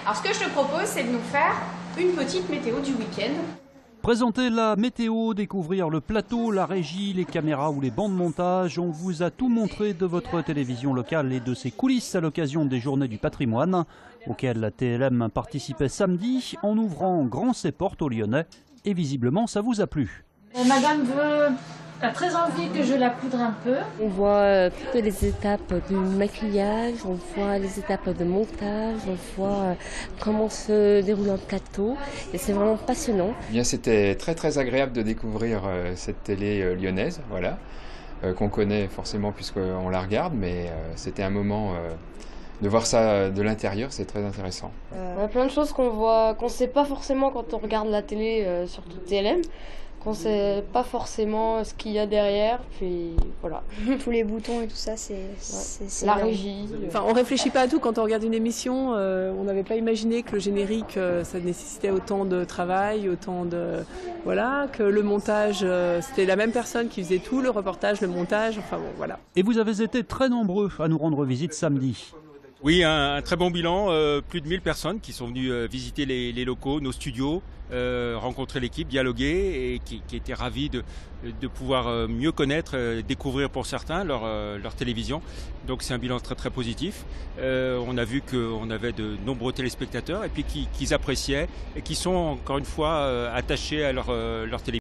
Alors ce que je te propose, c'est de nous faire une petite météo du week-end. Présenter la météo, découvrir le plateau, la régie, les caméras ou les bancs de montage. On vous a tout montré de votre télévision locale et de ses coulisses à l'occasion des Journées du patrimoine, auxquelles la TLM participait samedi en ouvrant grand ses portes aux Lyonnais. Et visiblement, ça vous a plu. Madame a très envie que je la poudre un peu. On voit toutes les étapes du maquillage, on voit les étapes de montage, on voit comment se déroule un plateau. Et c'est vraiment passionnant. Bien, c'était très agréable de découvrir cette télé lyonnaise, voilà, qu'on connaît forcément puisqu'on la regarde, mais c'était un moment de voir ça de l'intérieur, c'est très intéressant. Il y a plein de choses qu'on ne sait pas forcément quand on regarde la télé, surtout TLM. On ne sait pas forcément ce qu'il y a derrière, puis voilà. Tous les boutons et tout ça, c'est la régie. Enfin, on réfléchit pas à tout quand on regarde une émission. On n'avait pas imaginé que le générique, ça nécessitait autant de travail, autant de voilà, que le montage, c'était la même personne qui faisait tout, le reportage, le montage. Enfin bon, voilà. Et vous avez été très nombreux à nous rendre visite samedi. Oui, un très bon bilan, plus de 1000 personnes qui sont venues visiter les locaux, nos studios, rencontrer l'équipe, dialoguer et qui étaient ravis de pouvoir mieux connaître, découvrir pour certains leur télévision. Donc c'est un bilan très positif. On a vu qu'on avait de nombreux téléspectateurs et puis qu'ils appréciaient et qui sont encore une fois attachés à leur télévision.